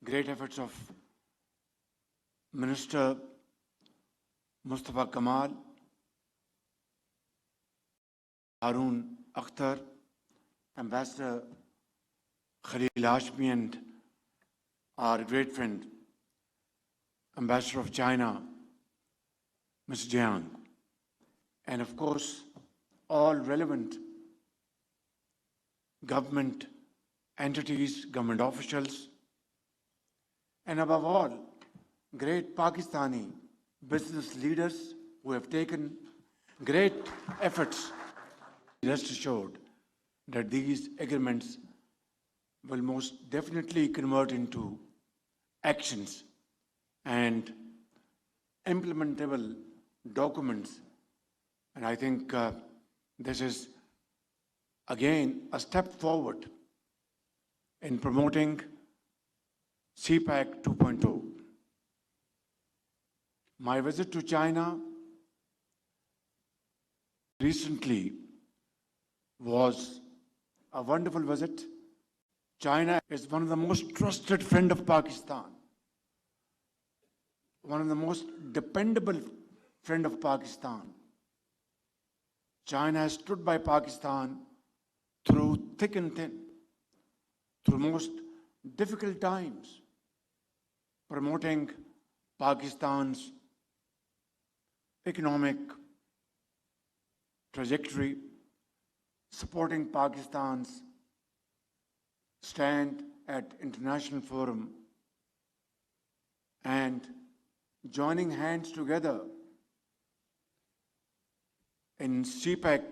great efforts of Minister Mustafa Kamal, Harun Akhtar, Ambassador Khalil Hashmi, and our great friend, Ambassador of China, Ms. Jiang, and of course, all relevant government entities, government officials, and above all, great Pakistani business leaders who have taken great efforts. Rest assured that these agreements will most definitely convert into actions and implementable documents. And I think this is again a step forward in promoting CPEC 2.0. My visit to China recently was a wonderful visit. China is one of the most trusted friends of Pakistan, one of the most dependable friends of Pakistan. China has stood by Pakistan through thick and thin, through most difficult times, promoting Pakistan's economic trajectory, supporting Pakistan's stand at international forum, and joining hands together in CPEC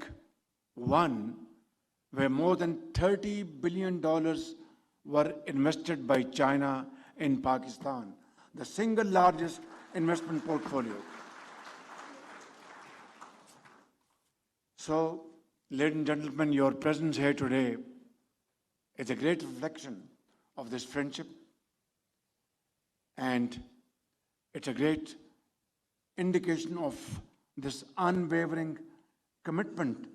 1, where more than $30 billion were invested by China in Pakistan, the single largest investment portfolio. So, ladies and gentlemen, your presence here today is a great reflection of this friendship, and it's a great indication of this unwavering commitment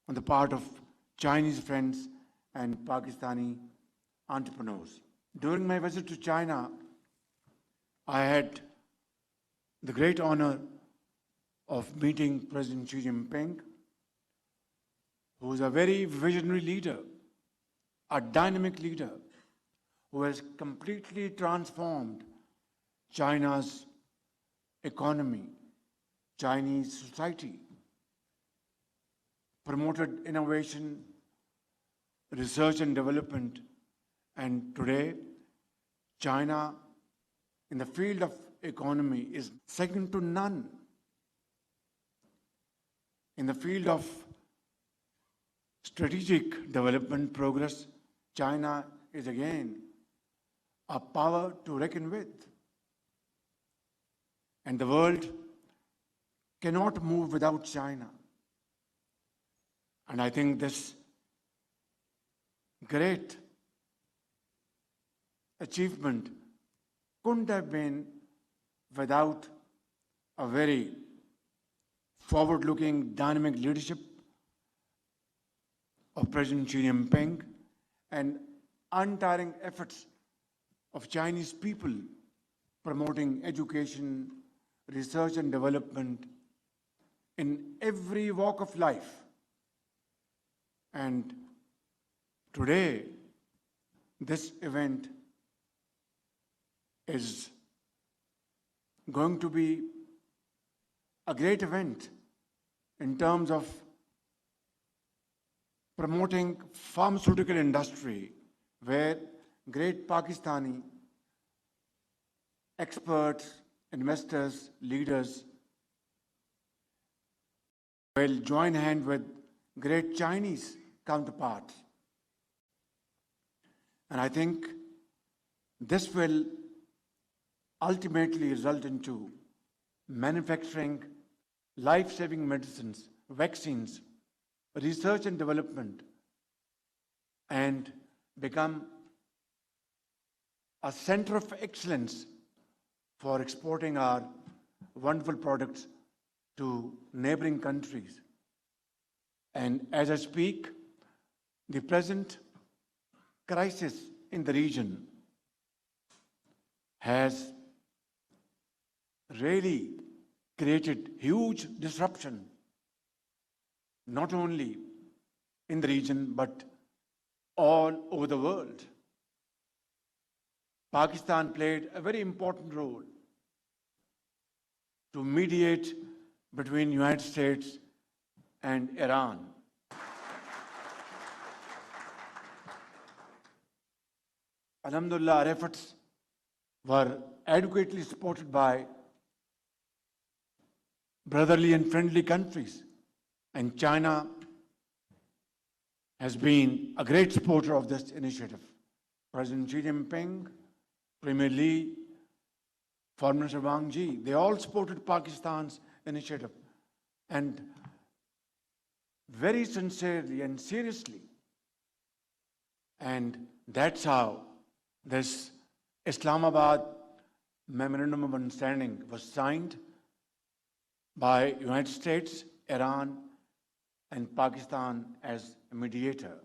on the part of Chinese friends and Pakistani entrepreneurs. During my visit to China, I had the great honor of meeting President Xi Jinping, who is a very visionary leader, a dynamic leader, who has completely transformed China's economy, Chinese society, promoted innovation, research and development, and today, China in the field of economy is second to none. In the field of strategic development progress, China is again a power to reckon with. And the world cannot move without China. And I think this great achievement couldn't have been without a very forward-looking, dynamic leadership of President Xi Jinping and untiring efforts of Chinese people promoting education, research and development in every walk of life. And today, this event is going to be a great event in terms of promoting pharmaceutical industry, where great Pakistani experts, investors, leaders will join hands with great Chinese counterparts. And I think this will ultimately result into manufacturing life-saving medicines, vaccines, research and development, and become a center of excellence for exporting our wonderful products to neighboring countries. And as I speak, the present crisis in the region has really created huge disruption, not only in the region, but all over the world. Pakistan played a very important role to mediate between United States and Iran. Alhamdulillah, our efforts were adequately supported by brotherly and friendly countries, and China has been a great supporter of this initiative. President Xi Jinping, Premier Li, Foreign Minister Wang Yi, they all supported Pakistan's initiative, and very sincerely and seriously. And that's how this Islamabad Memorandum of Understanding was signed by United States, Iran, and Pakistan as a mediator.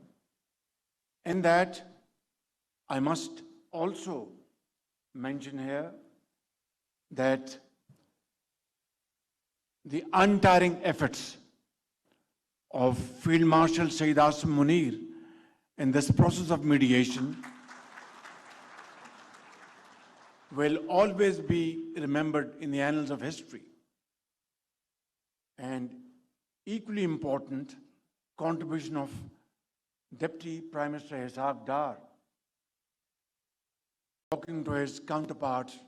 In that, I must also mention here that the untiring efforts of Field Marshal Sayyid Asim Munir in this process of mediation will always be remembered in the annals of history. And equally important, contribution of Deputy Prime Minister Ishaq Dar, talking to his counterparts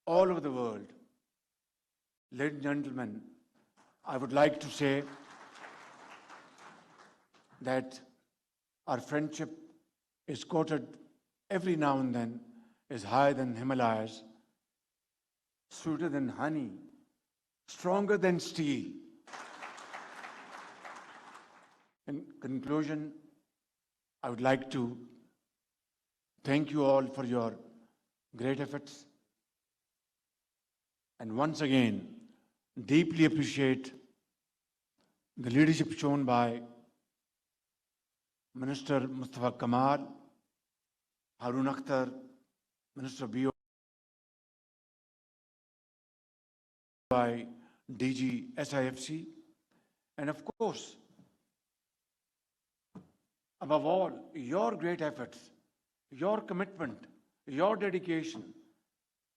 all over the world. Ladies and gentlemen, I would like to say that our friendship is quoted every now and then, is higher than Himalayas, sweeter than honey, stronger than steel. In conclusion, I would like to thank you all for your great efforts, and once again, deeply appreciate the leadership shown by Minister Mustafa Kamal, Harun Akhtar, Minister BO, by DG SIFC, and of course, above all, your great efforts, your commitment, your dedication,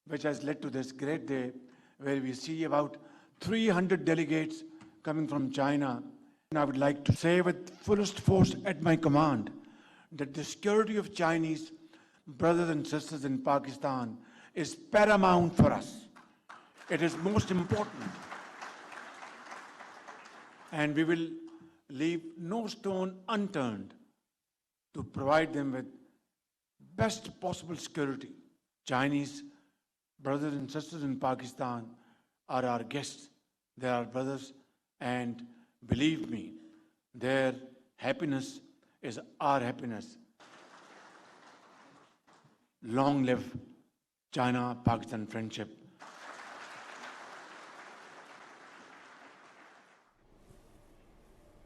which has led to this great day where we see about 300 delegates coming from China. And I would like to say with fullest force at my command that the security of Chinese brothers and sisters in Pakistan is paramount for us. It is most important. And we will leave no stone unturned to provide them with best possible security. Chinese brothers and sisters in Pakistan are our guests. They are brothers, and believe me, their happiness is our happiness. Long live China-Pakistan friendship.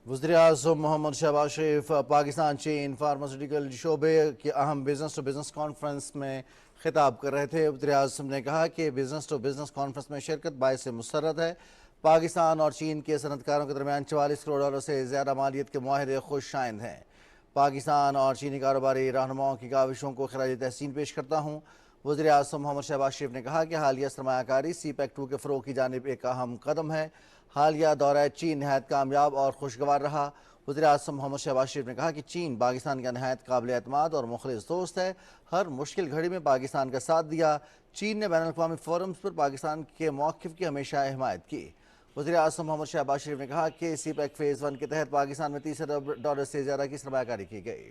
वज़ीर-ए-आज़म मोहम्मद शहबाज शरीफ पाकिस्तान चीन pharmaceutical शोबे की अहम business to business conference में खिताब कर रहे थे। वज़ीर-ए-आज़म ने कहा कि बिजनेस टू बिजनेस कॉन्फ्रेंस में शिरकत बाइस मुसर्रत है। पाकिस्तान और चीन के सनतकारों के दरमियान 44 करोड़ डॉलर से ज़्यादा मालियत के मुआहदे खुशाइंद हैं। पाकिस्तान और चीनी कारोबारी रहनुमाओं की काविशों को खराज तहसीन पेश करता हूँ। वज़ीर-ए-आज़म मोहम्मद शहबाज शरीफ ने कहा कि हालिया सरमायाकारी CPEC 2 के फ़रोग़ की जानिब एक अहम कदम है। हालिया दौरा चीन नहायत कामयाब और खुशगवार रहा। वज़ीर-ए-आज़म मोहम्मद शहबाज शरीफ ने कहा कि चीन पाकिस्तान का नहायत काबिल एतमाद और मुखलिस दोस्त है। हर मुश्किल घड़ी में पाकिस्तान का साथ दिया। चीन ने बैनुल-अक़वामी फोरम्स पर पाकिस्तान के मौक़िफ़ की हमेशा हिमायत की। वज़ीर-ए-आज़म मोहम्मद शहबाज शरीफ ने कहा कि CPEC फ़ेज़ 1 के तहत पाकिस्तान में 30 अरब डॉलर से ज़्यादा की सरमायाकारी की गई।